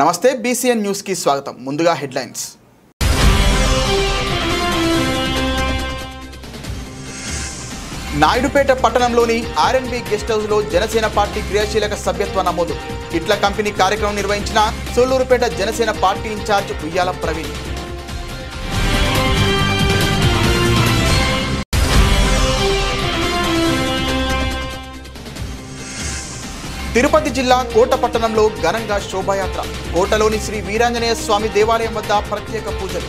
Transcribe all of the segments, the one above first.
నమస్తే BCN news కి స్వాగతం. ముందుగా హెడ్లైన్స్. నాయుడుపేట పట్టణంలోని ఆర్ఎన్బి గెస్ట్ హౌస్ లో జనసేన పార్టీ క్రియాశీలక సభ్యత్వ నమోదు. కిట్ల కంపెనీ కార్యక్రమం నిర్వహించిన సూళ్లూరుపేట జనసేన పార్టీ ఇన్ఛార్జ్ ఉయ్యాల ప్రవీణ్. తిరుపతి జిల్లా కోట పట్టణంలో ఘనంగా శోభాయాత్ర. కోటలోని శ్రీ వీరాంజనేయ స్వామి దేవాలయం వద్ద ప్రత్యేక పూజలు.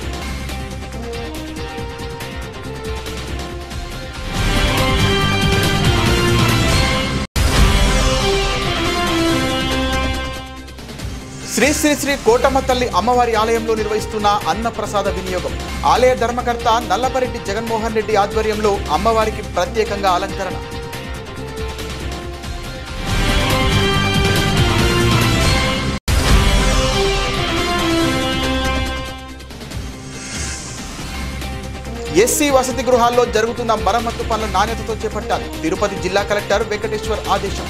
శ్రీ శ్రీ శ్రీ కోటమ్మ తల్లి అమ్మవారి ఆలయంలో నిర్వహిస్తున్న అన్నప్రసాద వినియోగం. ఆలయ ధర్మకర్త నల్లపరెడ్డి జగన్మోహన్ రెడ్డి ఆధ్వర్యంలో అమ్మవారికి ప్రత్యేకంగా అలంకరణ. ఎస్సీ వసతి గృహాల్లో జరుగుతున్న మరమ్మత్తు పనుల నాణ్యతతో చేపట్టాలి. తిరుపతి జిల్లా కలెక్టర్ వెంకటేశ్వర్ ఆదేశం.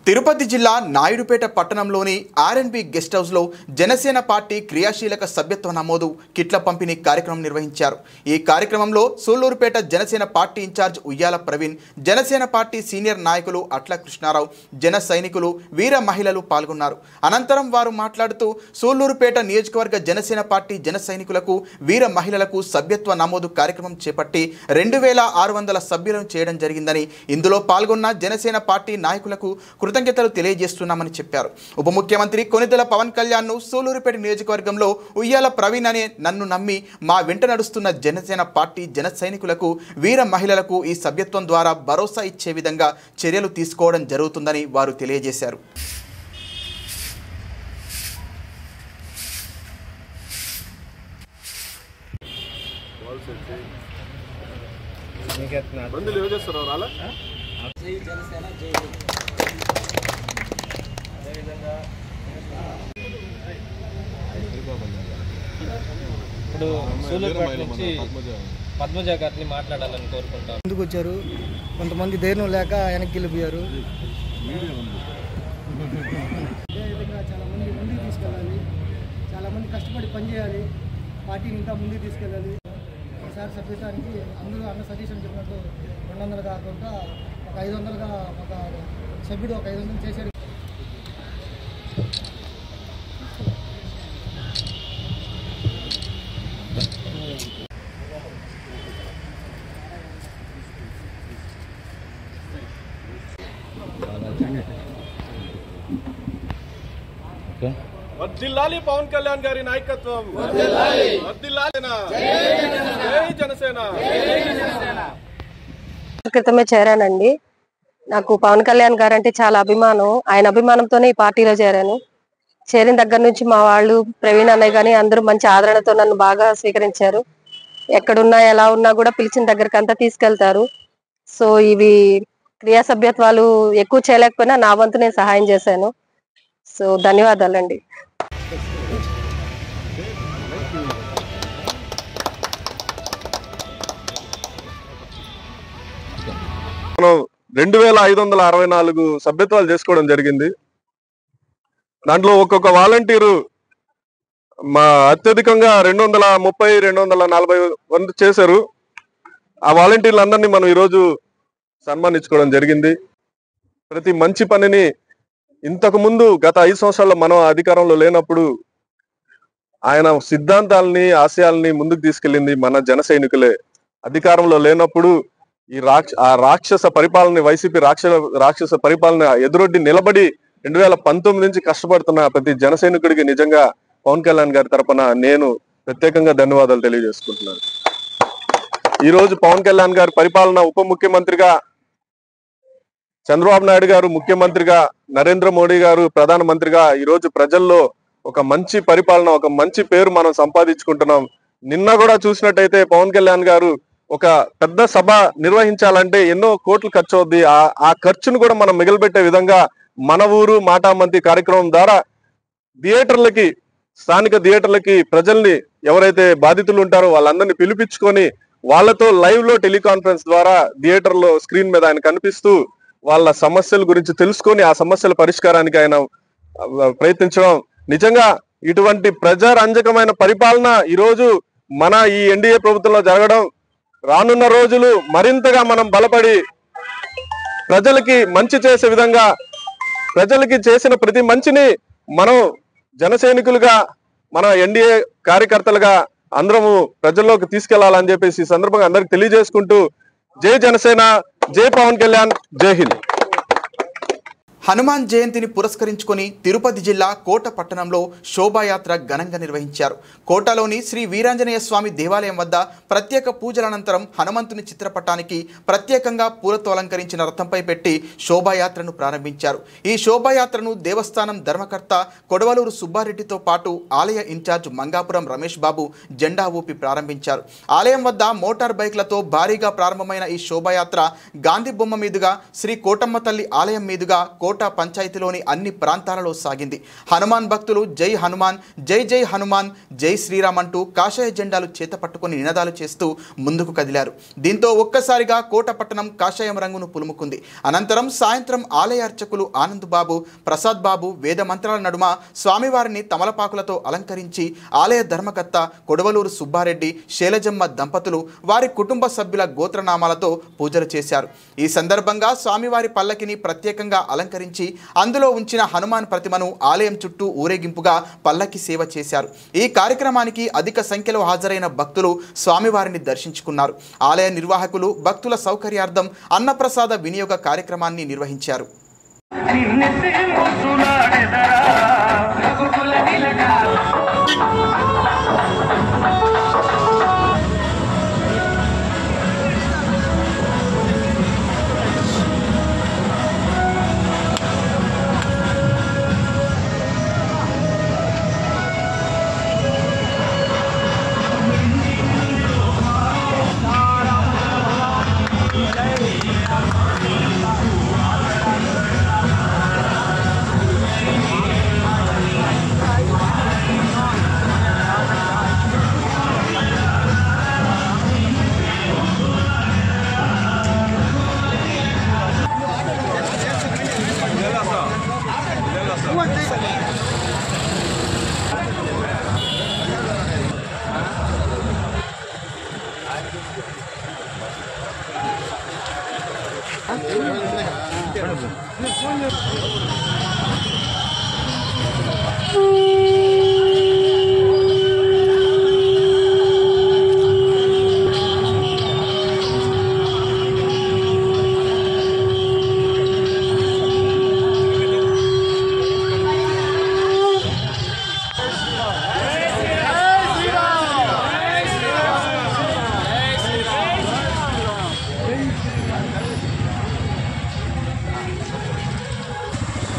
తిరుపతి జిల్లా నాయుడుపేట పట్టణంలోని ఆర్ఎన్బి గెస్ట్ హౌస్లో జనసేన పార్టీ క్రియాశీలక సభ్యత్వ నమోదు కిట్ల పంపిణీ కార్యక్రమం నిర్వహించారు. ఈ కార్యక్రమంలో సూళ్లూరుపేట జనసేన పార్టీ ఇన్ఛార్జ్ ఉయ్యాల ప్రవీణ్, జనసేన పార్టీ సీనియర్ నాయకులు అట్ల కృష్ణారావు, జన సైనికులు, వీర మహిళలు పాల్గొన్నారు. అనంతరం వారు మాట్లాడుతూ సూళ్లూరుపేట నియోజకవర్గ జనసేన పార్టీ జన సైనికులకు, వీర మహిళలకు సభ్యత్వ నమోదు కార్యక్రమం చేపట్టి 2600 సభ్యులను చేయడం జరిగిందని, ఇందులో పాల్గొన్న జనసేన పార్టీ నాయకులకు కృతజ్ఞతలు తెలియజేస్తున్నామని చెప్పారు. ఉప ముఖ్యమంత్రి కొనిదెల పవన్ కళ్యాణ్ ను సూళ్లూరుపేట నియోజకవర్గంలో ఉయ్యాల ప్రవీణ్ అనే నన్ను నమ్మి మా వెంట నడుస్తున్న జనసేన పార్టీ జన సైనికులకు, వీర మహిళలకు ఈ సభ్యత్వం ద్వారా భరోసా ఇచ్చే విధంగా చర్యలు తీసుకోవడం జరుగుతుందని వారు తెలియజేశారు. ఇప్పుడు సూళ్లూరుపేట నుంచి పద్మజ గారిని మాట్లాడాలని కోరుకుంటారు. ముందుకు వచ్చారు, కొంతమంది ధైర్యం లేక వెనక్కి వెళ్ళిపోయారు. అదేవిధంగా చాలామంది ముందుకు తీసుకెళ్ళాలి, చాలామంది కష్టపడి పనిచేయాలి, పార్టీని ఇంకా ముందుకు తీసుకెళ్ళాలి. ఒకసారి సభ్యతానికి అందరూ అన్న సజెషన్ చెప్పినట్టు 200 కాకుండా ఒక 500గా ఒక సభ్యుడు ఒక 500 చేశాడు. వర్ధిల్లాలి పవన్ కళ్యాణ్ గారి నాయకత్వం. క్రితమే చేరానండి. నాకు పవన్ కళ్యాణ్ గారు అంటే చాలా అభిమానం. ఆయన అభిమానంతోనే ఈ పార్టీలో చేరాను. చేరిన దగ్గర నుంచి మా వాళ్ళు, ప్రవీణ్ అన్నయ్య కానీ అందరూ మంచి ఆదరణతో నన్ను బాగా స్వీకరించారు. ఎక్కడున్నా ఎలా ఉన్నా కూడా పిలిచిన దగ్గరికి అంతా తీసుకెళ్తారు. సో ఇవి క్రియా సభ్యత్వాలు ఎక్కువ చేయలేకపోయినా నా వంతు నేను సహాయం చేశాను. సో ధన్యవాదాలండి. మనం 2564 సభ్యత్వాలు చేసుకోవడం జరిగింది. దాంట్లో ఒక్కొక్క వాలంటీరు మా అత్యధికంగా 230-240 మంది చేశారు. ఆ వాలంటీర్లందరినీ మనం ఈరోజు సన్మానించుకోవడం జరిగింది. ప్రతి మంచి పనిని ఇంతకు ముందు గత 5 సంవత్సరాల్లో మనం అధికారంలో లేనప్పుడు ఆయన సిద్ధాంతాలని, ఆశయాల్ని ముందుకు తీసుకెళ్ళింది మన జన సైనికులే. అధికారంలో లేనప్పుడు ఈ రాక్షస పరిపాలన, వైసీపీ రాక్షస పరిపాలన ఎదురొడ్డి నిలబడి 2019 నుంచి కష్టపడుతున్న ప్రతి జన సైనికుడికి నిజంగా పవన్ కళ్యాణ్ గారి తరపున నేను ప్రత్యేకంగా ధన్యవాదాలు తెలియజేసుకుంటున్నాను. ఈరోజు పవన్ కళ్యాణ్ గారి పరిపాలన, ఉప ముఖ్యమంత్రిగా చంద్రబాబు నాయుడు గారు ముఖ్యమంత్రిగా, నరేంద్ర మోడీ గారు ప్రధానమంత్రిగా ఈరోజు ప్రజల్లో ఒక మంచి పరిపాలన, ఒక మంచి పేరు మనం సంపాదించుకుంటున్నాం. నిన్న కూడా చూసినట్టయితే పవన్ కళ్యాణ్ గారు ఒక పెద్ద సభ నిర్వహించాలంటే ఎన్నో కోట్లు ఖర్చు అవుద్ది. ఆ ఖర్చును కూడా మనం మిగిలిపెట్టే విధంగా మన ఊరు మాటామంతి కార్యక్రమం ద్వారా థియేటర్లకి, స్థానిక థియేటర్లకి ప్రజల్ని ఎవరైతే బాధితులు ఉంటారో వాళ్ళందరినీ పిలిపించుకొని వాళ్ళతో లైవ్ లో టెలికాన్ఫరెన్స్ ద్వారా థియేటర్ లో స్క్రీన్ మీద ఆయన కనిపిస్తూ వాళ్ళ సమస్యల గురించి తెలుసుకొని ఆ సమస్యల పరిష్కారానికి ఆయన ప్రయత్నించడం నిజంగా ఇటువంటి ప్రజారంజకమైన పరిపాలన ఈరోజు మన ఈ ఎన్డీఏ ప్రభుత్వంలో జరగడం రానున్న రోజులు మరింతగా మనం బలపడి ప్రజలకి మంచి చేసే విధంగా ప్రజలకి చేసిన ప్రతి మంచిని మనం జనసైనికులుగా మన ఎన్డీఏ కార్యకర్తలుగా అందరము ప్రజల్లోకి తీసుకెళ్లాలని చెప్పేసి ఈ సందర్భంగా అందరికి తెలియజేసుకుంటూ జై జనసేన, జై పవన్ కళ్యాణ్, జై హింద్. హనుమాన్ జయంతిని పురస్కరించుకొని తిరుపతి జిల్లా కోట పట్టణంలో శోభాయాత్ర ఘనంగా నిర్వహించారు. కోటలోని శ్రీ వీరాంజనేయ స్వామి దేవాలయం వద్ద ప్రత్యేక పూజల అనంతరం హనుమంతుని చిత్రపటానికి ప్రత్యేకంగా పూలతో అలంకరించిన రథంపై పెట్టి శోభాయాత్రను ప్రారంభించారు. ఈ శోభాయాత్రను దేవస్థానం ధర్మకర్త కొడవలూరు సుబ్బారెడ్డితో పాటు ఆలయ ఇన్ఛార్జ్ మంగాపురం రమేష్ బాబు జెండా ఊపి ప్రారంభించారు. ఆలయం వద్ద మోటార్ బైక్లతో భారీగా ప్రారంభమైన ఈ శోభాయాత్ర గాంధీ బొమ్మ మీదుగా శ్రీ కోటమ్మ తల్లి ఆలయం మీదుగా కోట పంచాయతీలోని అన్ని ప్రాంతాలలో సాగింది. హనుమాన్ భక్తులు జై హనుమాన్, జై జై హనుమాన్, జై శ్రీరామ్ అంటూ కాషాయ జెండాలు చేతపట్టుకుని నినాదాలు చేస్తూ ముందుకు కదిలారు. దీంతో ఒక్కసారిగా కోట పట్టణం కాషాయం రంగును పులుముకుంది. అనంతరం సాయంత్రం ఆలయ అర్చకులు ఆనంద్ బాబు, ప్రసాద్ బాబు వేద మంత్రాల నడుమ స్వామివారిని తమలపాకులతో అలంకరించి ఆలయ ధర్మకర్త కొడవలూరు సుబ్బారెడ్డి, శైలజమ్మ దంపతులు వారి కుటుంబ సభ్యుల గోత్రనామాలతో పూజలు చేశారు. ఈ సందర్భంగా స్వామివారి పల్లకిని ప్రత్యేకంగా అలంకరించి అందులో ఉంచిన హనుమాన్ ప్రతిమను ఆలయం చుట్టూ ఊరేగింపుగా పల్లకి సేవ చేశారు. ఈ కార్యక్రమానికి అధిక సంఖ్యలో హాజరైన భక్తులు స్వామివారిని దర్శించుకున్నారు. ఆలయ నిర్వాహకులు భక్తుల సౌకర్యార్థం అన్నప్రసాద వినియోగ కార్యక్రమాన్ని నిర్వహించారు.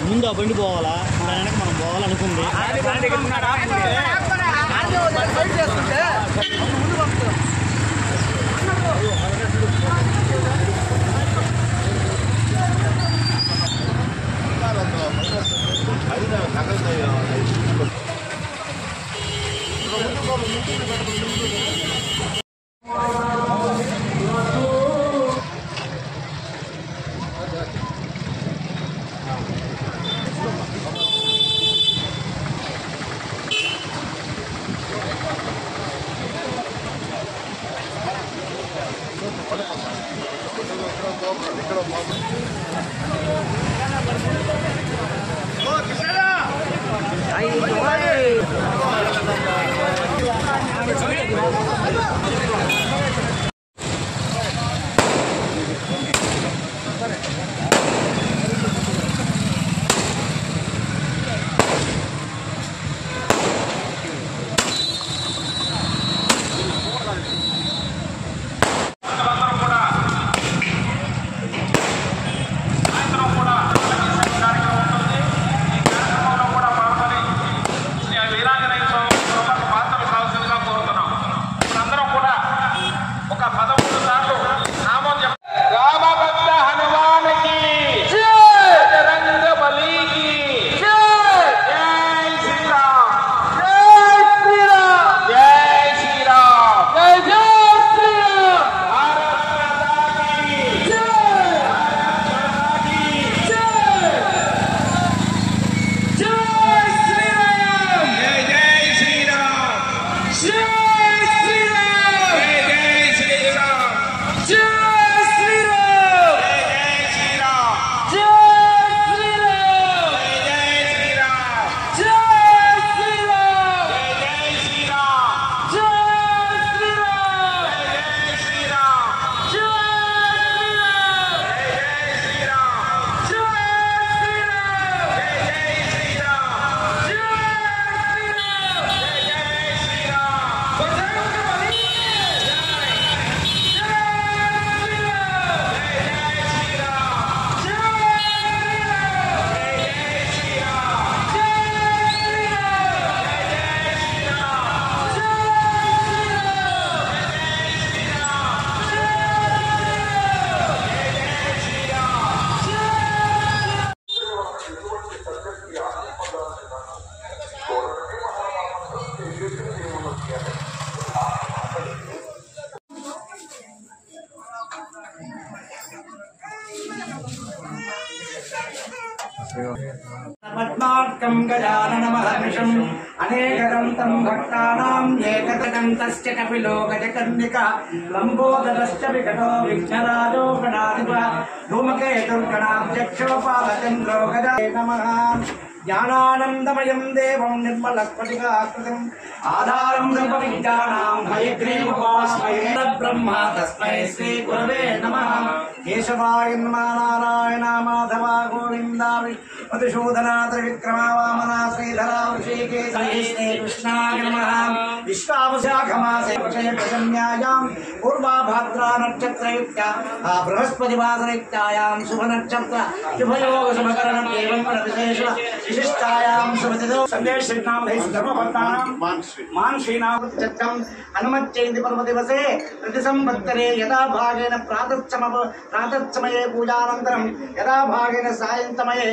ముందు ఆ బండి పోవాలా, దాని వెనక మనం పోవాలనుకుంది. गजाननमहर्निशम् अनेकदन्तं भक्तानां एकदन्तस्य कपिलो गजकर्णिका लम्बोदरश्च विकटो विघ्नराजो गणाधिपः धूमकेतुर्गणाध्यक्षो पालचन्द्रो गजाय नमः। ज्ञानानन्दमयं देवं निर्मलस्फटिकाकृतिम् आधारं सर्वविद्यानां हयग्रीवोपास्महे ब्रह्मा तस्मै श्रीगुरवे नमः। केशवाय नमः नारायण माधव गोविन्दा मधुसूदना त्रिविक्रमा वामना श्रीधरा ऋषिकेश श्रीकृष्णाय नमः। विश्वावशाखमासे प्रजन्यायां पूर्वाभाद्रा नक्षत्रयुक्त्या बृहस्पतिवासरयुक्तायां शुभनक्षत्र शुभयोग शुभकरणम् एवं विशेष विशिष्टायां शुभतिथौ संदेशनाम धर्मभक्तानां मान श्रीनाम चक्रम हनुमच्चैन्ति पर्वदिवसे प्रतिसंवत्सरे यदा भागेन प्रातःसमये पूजानन्तरं यदा भागेन सायन्तमये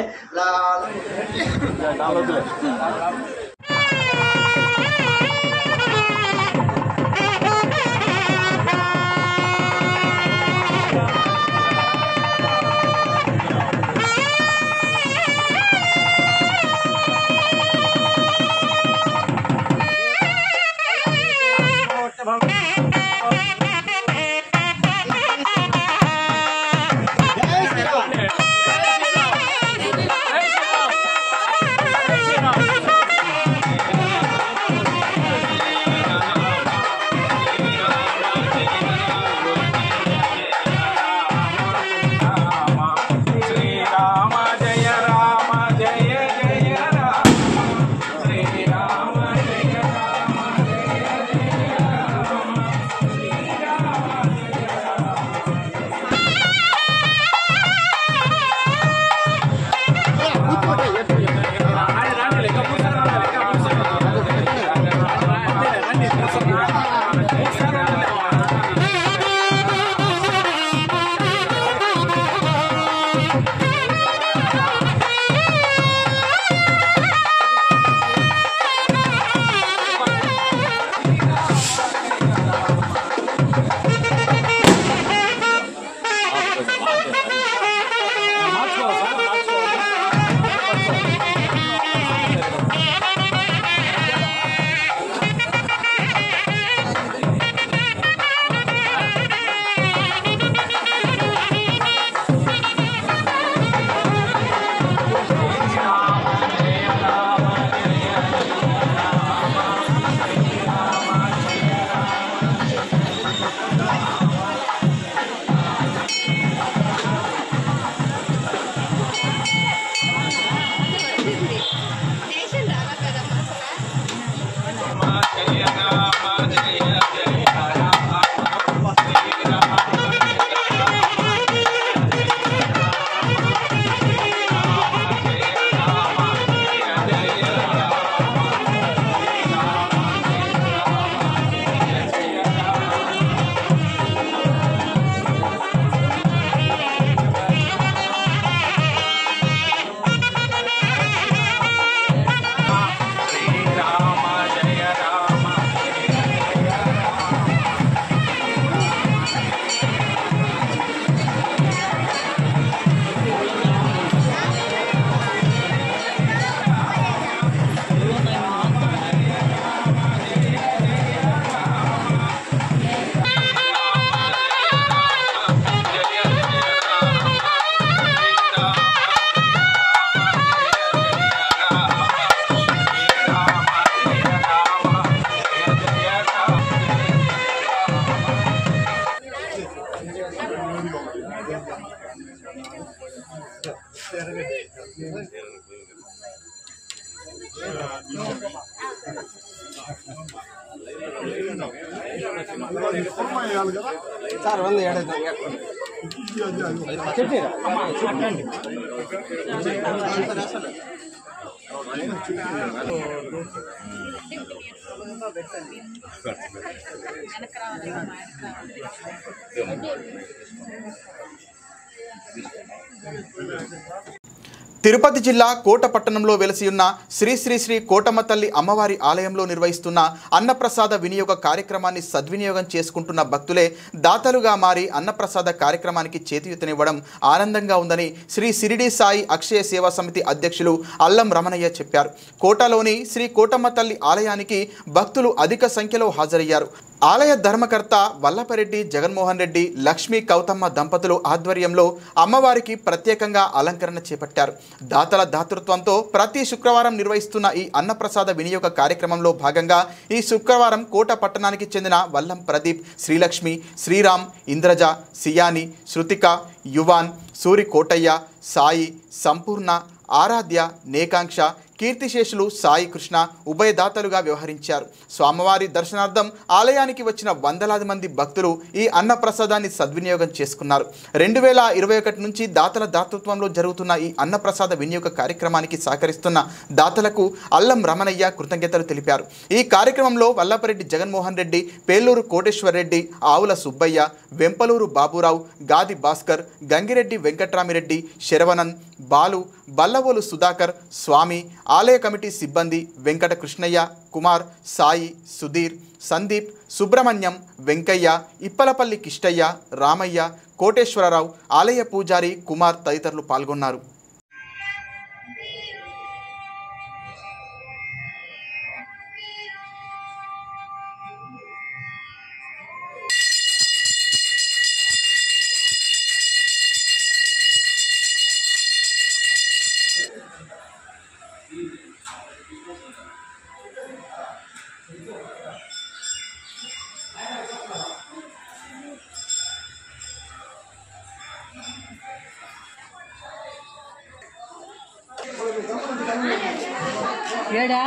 సార్ వంద ఏడైతే తిరుపతి జిల్లా కోట పట్టణంలో వెలసి ఉన్న శ్రీ శ్రీ శ్రీ కోటమ్మ తల్లి అమ్మవారి ఆలయంలో నిర్వహిస్తున్న అన్నప్రసాద వినియోగ కార్యక్రమాన్ని సద్వినియోగం చేసుకుంటున్న భక్తులే దాతలుగా మారి అన్నప్రసాద కార్యక్రమానికి చేతియుతనివ్వడం ఆనందంగా ఉందని శ్రీ సిరిడి సాయి అక్షయ సేవా సమితి అధ్యక్షులు అల్లం రమణయ్య చెప్పారు. కోటలోని శ్రీ కోటమ్మ తల్లి ఆలయానికి భక్తులు అధిక సంఖ్యలో హాజరయ్యారు. ఆలయ ధర్మకర్త వల్లపరెడ్డి జగన్మోహన్ రెడ్డి, లక్ష్మీ కౌతమ్మ దంపతులు ఆధ్వర్యంలో అమ్మవారికి ప్రత్యేకంగా అలంకరణ చేపట్టారు. దాతల దాతృత్వంతో ప్రతి శుక్రవారం నిర్వహిస్తున్న ఈ అన్నప్రసాద వినియోగ కార్యక్రమంలో భాగంగా ఈ శుక్రవారం కోట పట్టణానికి చెందిన వల్లం ప్రదీప్, శ్రీలక్ష్మి, శ్రీరామ్, ఇంద్రజ, సియాని, శృతిక, యువాన్, సూరి కోటయ్య, సాయి, సంపూర్ణ, ఆరాధ్య, నేకాంక్ష, కీర్తిశేషులు సాయి కృష్ణ ఉభయదాతలుగా వ్యవహరించారు. స్వామివారి దర్శనార్థం ఆలయానికి వచ్చిన వందలాది మంది భక్తులు ఈ అన్నప్రసాదాన్ని సద్వినియోగం చేసుకున్నారు. 2021 నుంచి దాతల దాతృత్వంలో జరుగుతున్న ఈ అన్నప్రసాద వినియోగ కార్యక్రమానికి సహకరిస్తున్న దాతలకు అల్లం రమణయ్య కృతజ్ఞతలు తెలిపారు. ఈ కార్యక్రమంలో వల్లపరెడ్డి జగన్మోహన్ రెడ్డి, పేలూరు కోటేశ్వర్ రెడ్డి, ఆవుల సుబ్బయ్య, వెంపలూరు బాబురావు, గాది భాస్కర్, గంగిరెడ్డి వెంకట్రామిరెడ్డి, శరవణన్, బాలు, బల్లవోలు సుధాకర్, స్వామి, ఆలయ కమిటీ సిబ్బంది, వెంకట కృష్ణయ్య, కుమార్, సాయి, సుధీర్, సందీప్, సుబ్రహ్మణ్యం, వెంకయ్య, ఇప్పలపల్లి కిష్టయ్య, రామయ్య, కోటేశ్వరరావు, ఆలయ పూజారి కుమార్ తదితరులు పాల్గొన్నారు. ఏడా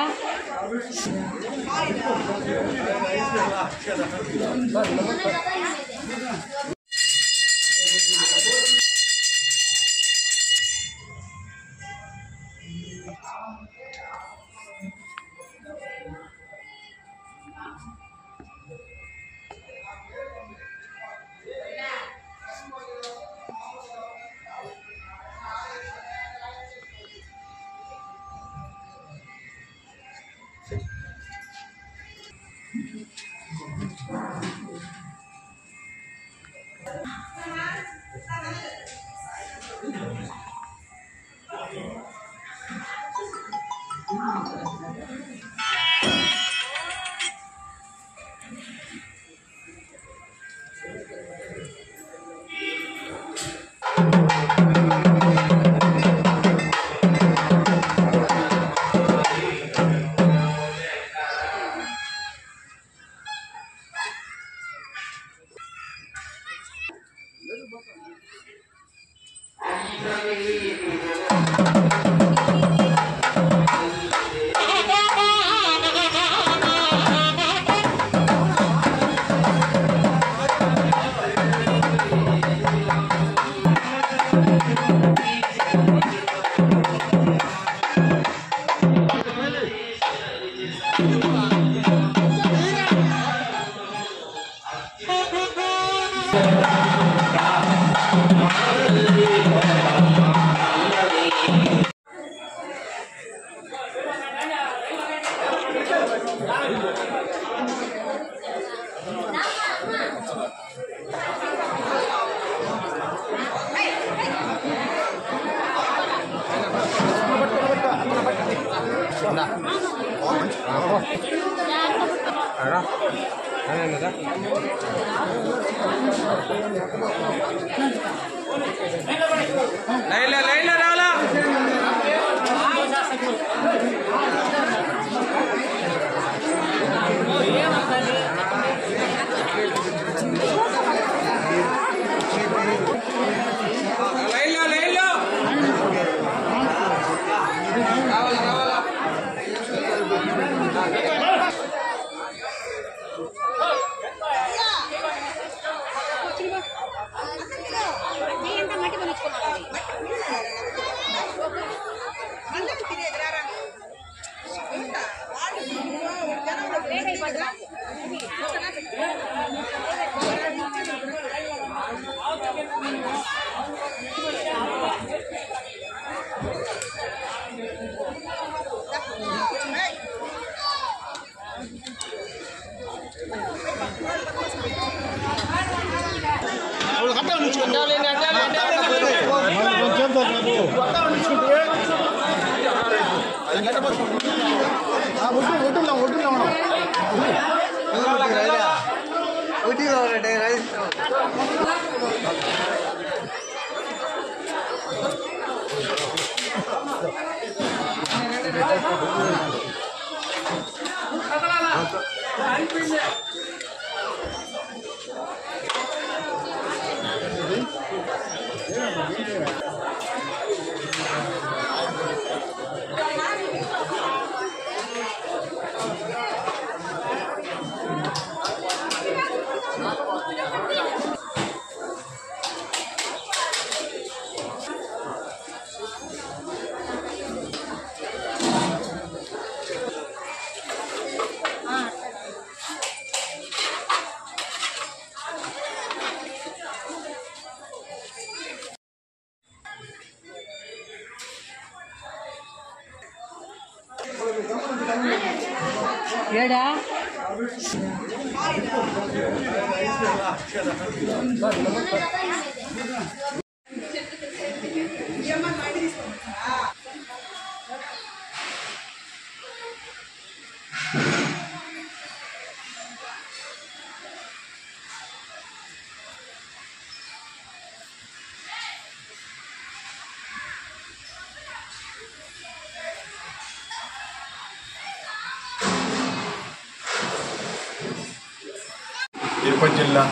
తిరుపతి జిల్లా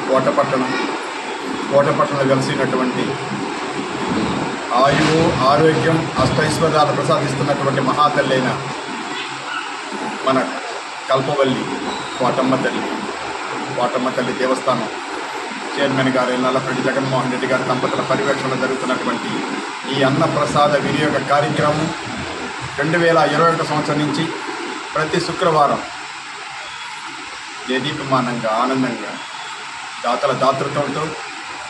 కోటపట్టణంలో కలిసినటువంటి ఆయువు ఆరోగ్యం అష్టైశ్వర్యాలు ప్రసాదిస్తున్నటువంటి మహాతల్లైన మన కల్పవల్లి కోటమ్మ తల్లి దేవస్థానం చైర్మన్ గారు నల్లపరెడ్డి జగన్మోహన్ రెడ్డి గారి దంపతుల పర్యవేక్షణలో జరుగుతున్నటువంటి ఈ అన్నప్రసాద వినియోగ కార్యక్రమం 2021 సంవత్సరం నుంచి ప్రతి శుక్రవారం దేదీప్యమానంగా ఆనందంగా దాతల దాతృత్వంతో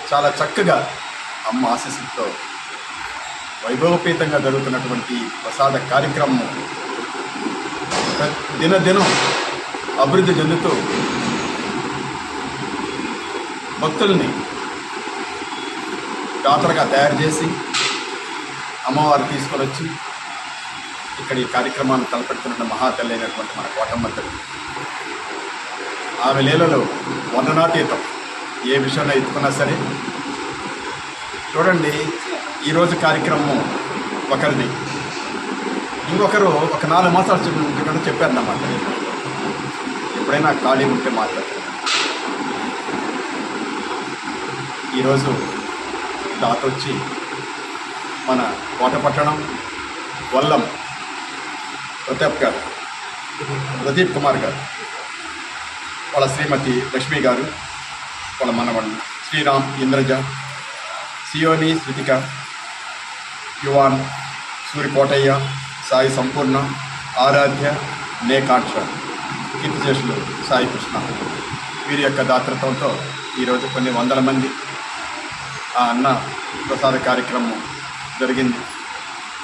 చాలా చక్కగా అమ్మ ఆశీస్సులతో వైభవపేతంగా జరుగుతున్నటువంటి ప్రసాద కార్యక్రమం దినదినం అభివృద్ధి చెందుతూ భక్తుల్ని దాతలుగా తయారు చేసి అమ్మవారు తీసుకొని వచ్చి ఇక్కడ ఈ కార్యక్రమాన్ని తలపెడుతున్న మహాతల్లి అయినటువంటి మన కోటమ్మ తల్లి ఆమె లీలలో వర్ణనాతీతం. ఏ విషయంలో ఎత్తుకున్నా సరే చూడండి, ఈరోజు కార్యక్రమం ఒకరిది, ఇంకొకరు ఒక 4 మాసాలు చెప్పినట్టు చెప్పారన్నమాట. ఎప్పుడైనా ఖాళీ ఉంటే మాట్లాడుతున్నాను. ఈరోజు దాత వచ్చి మన కోటపట్టణం వల్లం ప్రదీప్ కుమార్ గారు, వాళ్ళ శ్రీమతి లక్ష్మి గారు, వాళ్ళ మనవళ్ళు శ్రీరామ్, ఇంద్రజ, సియోని, శృతిక, యువాన్, సూరికోటయ్య, సాయి సంపూర్ణ, ఆరాధ్య, నేకాంక్ష, కీర్తిశేషులు సాయి కృష్ణ, వీరి యొక్క దాతృత్వంతో ఈరోజు కొన్ని వందల మంది ఆ అన్న ప్రసాద కార్యక్రమం జరిగింది.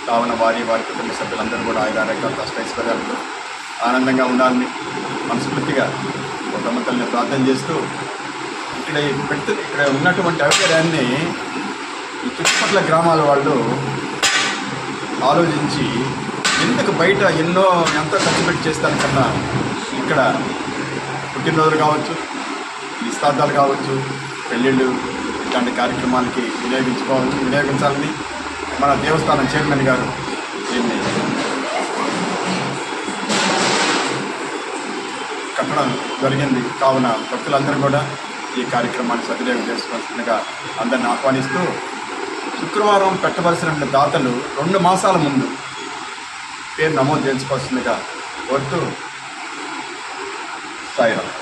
కావున వారి కుటుంబ సభ్యులందరూ కూడా ఆయురారోగ్యాలు అష్టైశ్వర్యాలతో ఆనందంగా ఉండాలని మనస్ఫూర్తిగా కోటమ్మ తల్లిని ప్రార్థన చేస్తూ ఇక్కడ ఉన్నటువంటి అభిప్రాయాన్ని ఈ చుట్టుపక్కల గ్రామాల వాళ్ళు ఆలోచించి ఎందుకు బయట ఎంతో ఖర్చు పెట్టి చేస్తానికన్నా ఇక్కడ పుట్టినరోజులు కావచ్చు, నిశ్చితార్థాలు కావచ్చు, పెళ్ళిళ్ళు ఇలాంటి కార్యక్రమాలకి వినియోగించాలని మన దేవస్థానం చైర్మన్ గారు దీన్ని కట్టడం జరిగింది. కావున భక్తులందరూ కూడా ఈ కార్యక్రమాన్ని సద్వినియోగం చేసుకోవాల్సిందిగా అందరిని ఆహ్వానిస్తూ, శుక్రవారం పెట్టవలసిన దాతలు 2 మాసాల ముందు పేరు నమోదు చేసుకోవాల్సిందిగా కోరుతూ సాయిరామ్.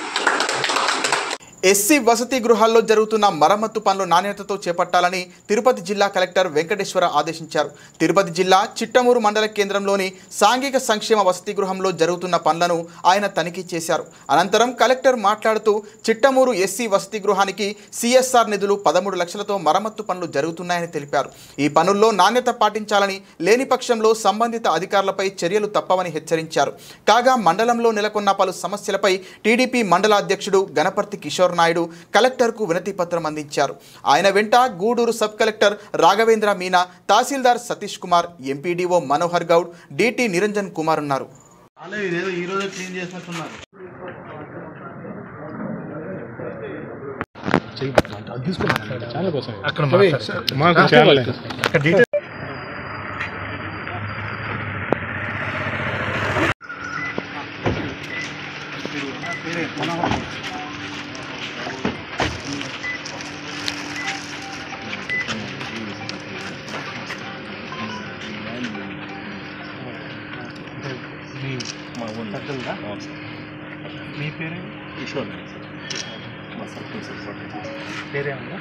ఎస్సీ వసతి గృహాల్లో జరుగుతున్న మరమ్మతు పనులు నాణ్యతతో చేపట్టాలని తిరుపతి జిల్లా కలెక్టర్ వెంకటేశ్వర ఆదేశించారు. తిరుపతి జిల్లా చిట్టమూరు మండల కేంద్రంలోని సాంఘిక సంక్షేమ వసతి గృహంలో జరుగుతున్న పనులను ఆయన తనిఖీ చేశారు. అనంతరం కలెక్టర్ మాట్లాడుతూ చిట్టమూరు ఎస్సీ వసతి గృహానికి సిఎస్ఆర్ నిధులు 13 లక్షలతో మరమ్మతు పనులు జరుగుతున్నాయని తెలిపారు. ఈ పనుల్లో నాణ్యత పాటించాలని, లేని పక్షంలో సంబంధిత అధికారులపై చర్యలు తప్పవని హెచ్చరించారు. కాగా మండలంలో నెలకొన్న పలు సమస్యలపై టీడీపీ మండల అధ్యక్షుడు గణపర్తి కిషోర్ ఈశ్వర్ నాయుడు కలెక్టర్కు వినతి పత్రం అందించారు. ఆయన వెంట గూడూరు సబ్ కలెక్టర్ రాఘవేంద్ర మీనా, తహసీల్దార్ సతీష్ కుమార్, ఎంపీడీఓ మనోహర్ గౌడ్, డిటి నిరంజన్ కుమార్ ఉన్నారు. మీ పేరు ఈశ్వర్ పేరేమన్నా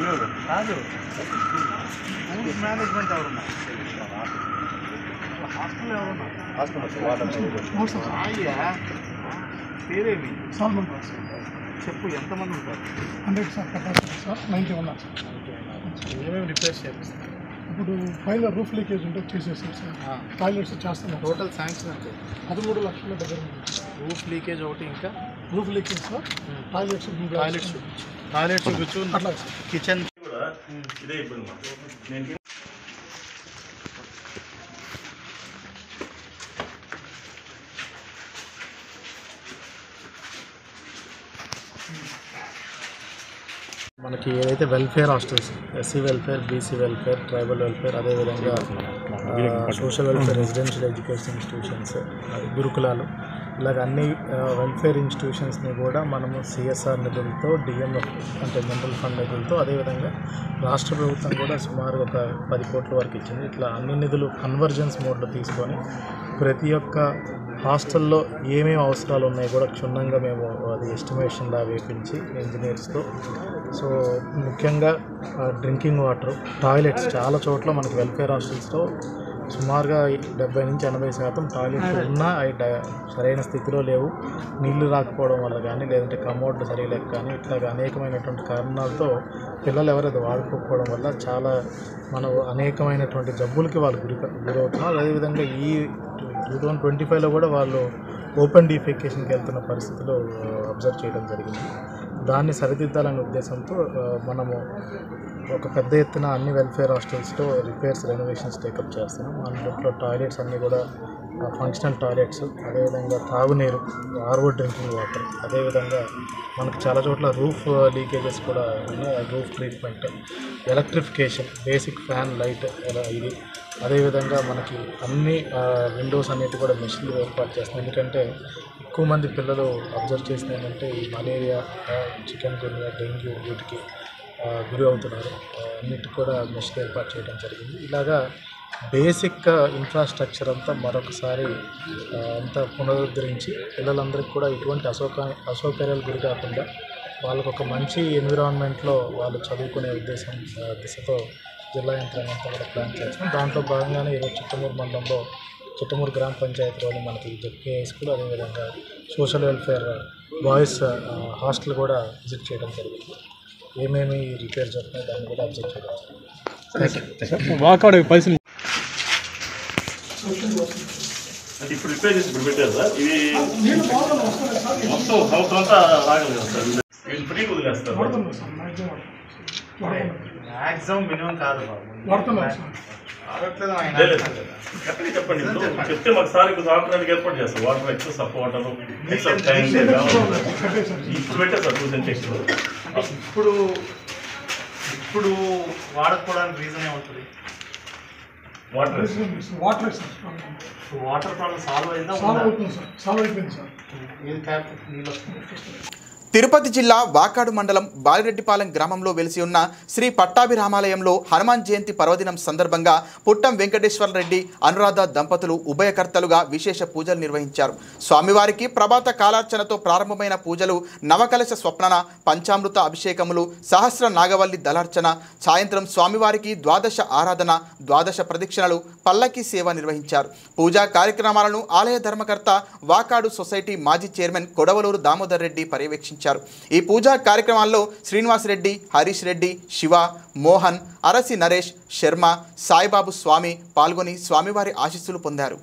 ఎవరు కాదు మేనేజ్మెంట్ ఎవరున్నా పేరేమి చెప్పు, ఎంతమంది ఉంటారు? 100 సార్ కెపాసిటీ సార్, 90 ఉన్నారు సార్. ఏమేమి రిపేర్ చేపిస్తారు? ఇప్పుడు పైన రూఫ్ లీకేజ్ ఉంటే చేసేసారు సార్. టాయిలెట్స్ చేస్తున్నాం. టోటల్ శాంక్షన్ అంటే 13 లక్షల దగ్గర ఉంది. రూఫ్ లీకేజ్ ఒకటి, ఇంకా రూఫ్ లీకేజ్ సార్, టాయిలెట్స్ కూర్చు అట్లా సార్. కిచెన్ ఇదే ఇప్పుడు మనకి ఏదైతే welfare hostels, SC welfare, BC welfare, tribal welfare, అదేవిధంగా social welfare residential education institutions, గురుకులాలు, ఇలాగ అన్ని వెల్ఫేర్ ఇన్స్టిట్యూషన్స్ని కూడా మనము సిఎస్ఆర్ నిధులతో, డిఎంఎఫ్ అంటే మెంటల్ ఫండ్ నిధులతో, అదేవిధంగా రాష్ట్ర ప్రభుత్వం కూడా సుమారు ఒక 10 కోట్ల వరకు ఇచ్చింది. ఇట్లా అన్ని నిధులు కన్వర్జెన్స్ మోడ్లో తీసుకొని ప్రతి ఒక్క హాస్టల్లో ఏమేమి అవసరాలు ఉన్నాయి కూడా క్షుణ్ణంగా మేము అది ఎస్టిమేషన్లా వేపించి ఇంజనీర్స్తో. సో ముఖ్యంగా డ్రింకింగ్ వాటర్, టాయిలెట్స్ చాలా చోట్ల మనకి వెల్ఫేర్ హాస్టల్స్లో సుమారుగా 70 నుంచి 80% టాయిలెట్లు ఉన్నా అవి సరైన స్థితిలో లేవు. నీళ్లు రాకపోవడం వల్ల కానీ, లేదంటే కమోడ్లు సరిలేక కానీ, ఇట్లాగా అనేకమైనటువంటి కారణాలతో పిల్లలు ఎవరైతే వాడుకోకపోవడం వల్ల చాలా మనం అనేకమైనటువంటి జబ్బులకి వాళ్ళు గురవుతున్నారు. అదేవిధంగా ఈ 2025లో కూడా వాళ్ళు ఓపెన్ డిఫెకేషన్కి వెళ్తున్న పరిస్థితులు అబ్జర్వ్ చేయడం జరిగింది. దాన్ని సరిదిద్దాలనే ఉద్దేశంతో మనము ఒక పెద్ద ఎత్తున అన్ని వెల్ఫేర్ హాస్టల్స్లో రిపేర్స్, రెనోవేషన్స్ టేకప్ చేస్తున్నాం. అందులో టాయిలెట్స్ అన్నీ కూడా ఫంక్షనల్ టాయిలెట్స్, అదేవిధంగా తాగునీరు, ఆర్ఓ డ్రింకింగ్ వాటర్, అదేవిధంగా మనకు చాలా చోట్ల రూఫ్ లీకేజెస్ కూడా ఉన్నాయి. Roof treatment, electrification, basic fan, light ఇది, అదేవిధంగా మనకి అన్ని విండోస్ అన్నిటి కూడా మెషిన్లు ఏర్పాటు చేస్తున్నాం. ఎందుకంటే ఎక్కువ మంది పిల్లలు అబ్జర్వ్ చేసిన ఏంటంటే ఈ మలేరియా, చికెన్ గున్యా, డెంగ్యూ వీటికి గురి అవుతున్నారు. అన్నిటి కూడా మెషిన్ ఏర్పాటు చేయడం జరిగింది. ఇలాగా బేసిక్ ఇన్ఫ్రాస్ట్రక్చర్ అంతా మరొకసారి అంతా పునరుద్ధరించి పిల్లలందరికీ కూడా ఇటువంటి అసౌకర్యాలు గురి కాకుండా వాళ్ళకు ఒక మంచి ఎన్విరాన్మెంట్లో వాళ్ళు చదువుకునే ఉద్దేశం దిశతో జిల్లా యంత్రాంగంతో కూడా ప్లాన్ చేస్తాం. దాంట్లో భాగంగానే ఈరోజు చిట్టమూరు మండలంలో చిట్టమూరు గ్రామ పంచాయతీలోని మనకి జెడ్పీ హై స్కూల్, అదేవిధంగా సోషల్ వెల్ఫేర్ బాయ్స్ హాస్టల్ కూడా విజిట్ చేయడం జరిగింది. ఏమేమి రిపేర్ జరుగుతున్నాయి దాన్ని కూడా అబ్జర్వ్ చేయడం జరిగింది. వాకౌట్ పైసలు అంటే ఇప్పుడు రిపేర్ చేసి ఇప్పుడు పెట్టారు సార్. ఇది మొత్తం సంవత్సరం అంతా రాగలేదు సార్. వీళ్ళు ఫ్రీ వదిలేస్తారు. మ్యాక్సిమం మినిమం కాదు ఎక్కడికి చెప్పండి. చెప్తే మాకు సార్ ఇప్పుడు ఆపడానికి ఏర్పాటు చేస్తాం. వాటర్ ఎక్సెస్ అప్ వాటర్ ఇప్పుడు పెట్టారు సార్ 2 సెంటెక్స్లు. ఇప్పుడు వాడకపోవడానికి రీజన్ ఏమవుతుంది? వాటర్ ప్రాబ్లం సాల్వ్ అయిందా? సాల్వ్ అయిపోయింది సార్. ఏది ట్యాప్ నీళ్ళు వస్తుంది. తిరుపతి జిల్లా వాకాడు మండలం బాలిరెడ్డిపాలెం గ్రామంలో వెలిసి ఉన్న శ్రీ పట్టాభిరామాలయంలో హనుమాన్ జయంతి పర్వదినం సందర్భంగా పుట్టం వెంకటేశ్వర రెడ్డి అనురాధ దంపతులు ఉభయకర్తలుగా విశేష పూజలు నిర్వహించారు. స్వామివారికి ప్రభాత కాలార్చనతో ప్రారంభమైన పూజలు నవకలశ స్వప్నన, పంచామృత అభిషేకములు, సహస్ర నాగవల్లి దళార్చన, సాయంత్రం స్వామివారికి ద్వాదశ ఆరాధన, ద్వాదశ ప్రదక్షిణలు, పల్లకి సేవ నిర్వహించారు. పూజా కార్యక్రమాలను ఆలయ ధర్మకర్త వాకాడు సొసైటీ మాజీ చైర్మన్ కొడవలూరు దామోదర్ రెడ్డి పర్యవేక్షించారు. ఈ పూజా కార్యక్రమాల్లో శ్రీనివాస్ రెడ్డి, హరీష్ రెడ్డి, శివ, మోహన్, అరసి నరేష్, శర్మ, సాయిబాబు స్వామి పాల్గొని స్వామివారి ఆశీస్సులు పొందారు.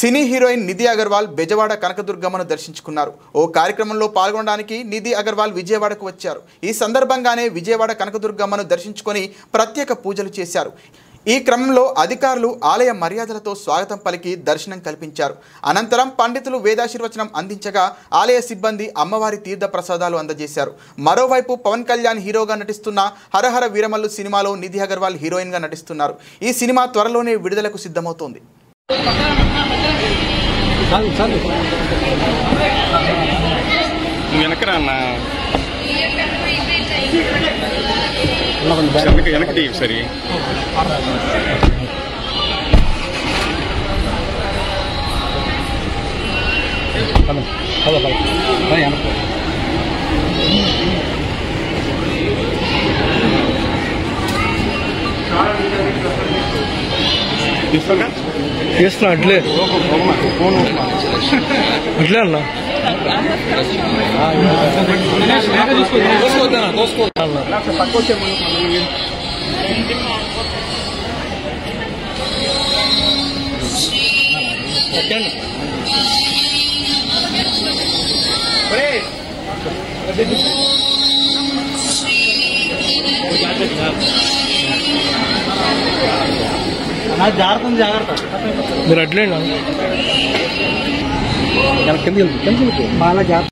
సినీ హీరోయిన్ నిధి అగర్వాల్ బెజవాడ కనకదుర్గమ్మను దర్శించుకున్నారు. ఓ కార్యక్రమంలో పాల్గొనడానికి నిధి అగర్వాల్ విజయవాడకు వచ్చారు. ఈ సందర్భంగానే విజయవాడ కనకదుర్గమ్మను దర్శించుకొని ప్రత్యేక పూజలు చేశారు. ఈ క్రమంలో అధికారులు ఆలయ మర్యాదలతో స్వాగతం పలికి దర్శనం కల్పించారు. అనంతరం పండితులు వేదాశీర్వచనం అందించగా ఆలయ సిబ్బంది అమ్మవారి తీర్థ ప్రసాదాలు అందజేశారు. మరోవైపు పవన్ కళ్యాణ్ హీరోగా నటిస్తున్న హరహర వీరమల్లు సినిమాలో నిధి అగర్వాల్ హీరోయిన్గా నటిస్తున్నారు. ఈ సినిమా త్వరలోనే విడుదలకు సిద్ధమవుతోంది. సరే చేస్తున్నా అట్లే అట్లే అన్నా జాగ్రత్త మీరు అట్లే బాగా జాగ్రత్త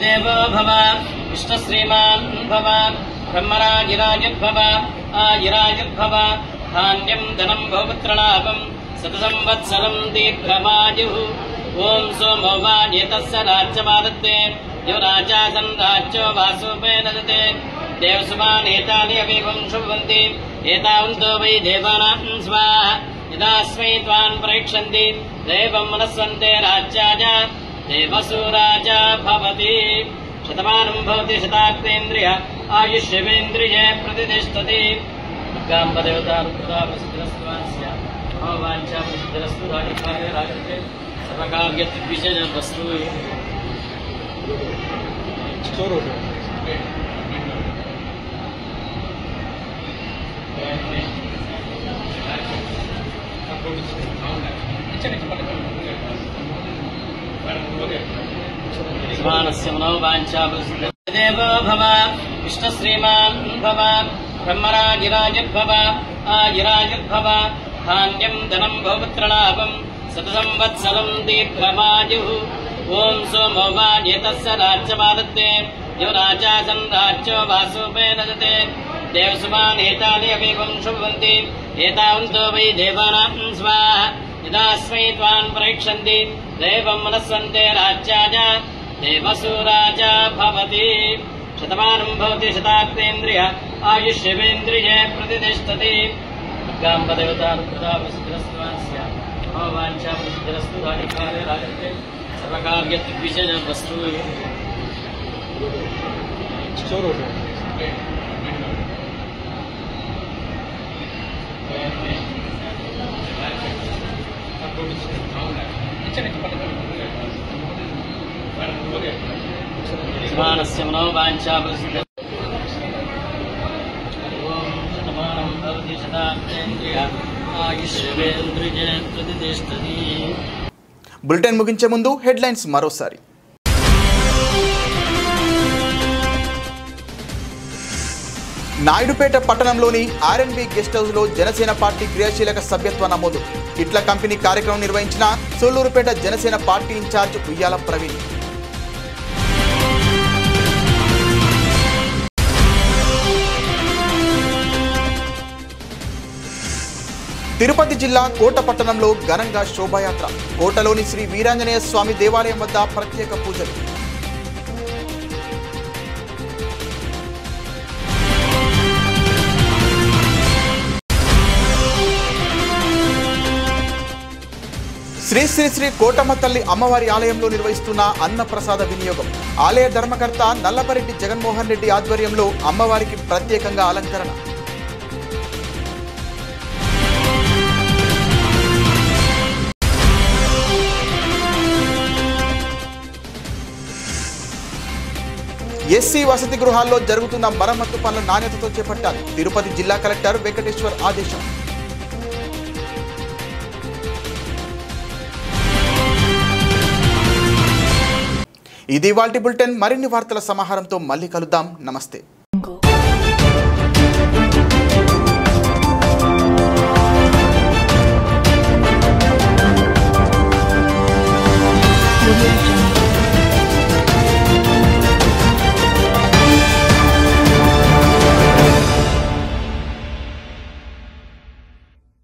దేవో భవ విష్ణుశ్రీమాన్ భవ బ్రహ్మరాజిరాజుర్భవ ఆజిరాజుర్భవ ధాన్యం ధనం భవపుత్రలాభం శతసంవత్సరం దీర్ఘమాయు ఓం సోమో వాజేతస్య రాజ్యమాదత్తే యువరాజాసన్ రాజ్యో వాసోపేనదతే దేవసుమానేతాని అవివం శుభవంతి ఏతావంతో వై దేవానాం స్వాహ యదాస్మై త్వాన్ పరీక్షంతి దేవం మనస్వంతే రాజ్యాయ దేవసూరాజ భవతి శతమానం భవతి శతాక్తేంద్రియ ఆయుష్యేంద్రియే ప్రతిష్టతి గాంబదేవతారుద్రావసిద్ధిరస్వాస్య మమవాంఛావసిద్ధిరస్తు రాజకార్య రాజతే సర్వకార్యద్విజయవస్తు దేవో భవ విష్ణుశ్రీమాన్ భవ బ్రహ్మరాజిరాజుర్భవ ఆజిరాజుర్భవ ధాన్యం ధనం భవపుత్రలాభం శతసంవత్సరం దీర్ఘమాయు ఓం సోమో వాజేతస్య రాజ్యమాదత్తే యువరాజాసన్ రాజ్యో వాసోపేనదతే దేవసుమానేతాని అవివం శుభవంతి ఏతావంతో వై దేవానాం స్వాహ యదాస్మై త్వాన్ పరీక్షంతి దేవం మనస్వంతే రాజ్యాయ దేవసూరాజ భవతి శతమానం భవతి శతాక్తేంద్రియ ఆయుష్యేంద్రియే ప్రతిష్టతి గాంబదేవతారుద్రావసిద్ధిరస్వాస్య మమవాంఛావసిద్ధిరస్తు రాజకార్య రాజతే సర్వకార్యద్విజయవస్తు మానస్య మనోవాంఛావసిద్ధి ఓం శతమానం భవతి శతాక్తేంద్రియ ఆయుష్యేంద్రియే ప్రతిష్టతి. బులెటిన్ ముగించే ముందు హెడ్లైన్స్ మరోసారి. నాయుడుపేట పట్టణంలోని ఆర్ఎన్బి గెస్ట్ హౌస్లో జనసేన పార్టీ క్రియాశీలక సభ్యత్వ నమోదు. కిట్ల కంపెనీ కార్యక్రమం నిర్వహించిన సూళ్లూరుపేట జనసేన పార్టీ ఇన్ఛార్జ్ ఉయ్యాల ప్రవీణ్. తిరుపతి జిల్లా కోట పట్టణంలో ఘనంగా శోభాయాత్ర. కోటలోని శ్రీ వీరాంజనేయ స్వామి దేవాలయం వద్ద ప్రత్యేక పూజలు. శ్రీ శ్రీ శ్రీ కోటమ్మ తల్లి అమ్మవారి ఆలయంలో నిర్వహిస్తున్న అన్నప్రసాద వినియోగం. ఆలయ ధర్మకర్త నల్లపరెడ్డి జగన్మోహన్ రెడ్డి ఆధ్వర్యంలో అమ్మవారికి ప్రత్యేకంగా అలంకరణ. ఎస్సీ వసతి గృహాల్లో జరుగుతున్న మరమ్మతు పనుల నాణ్యతతో చేపట్టాలి. తిరుపతి జిల్లా కలెక్టర్ వెంకటేశ్వర్ ఆదేశం. ఇది వాల్టి బులెటిన్. మరిన్ని వార్తల సమాహారంతో మళ్ళీ కలుద్దాం. నమస్తే.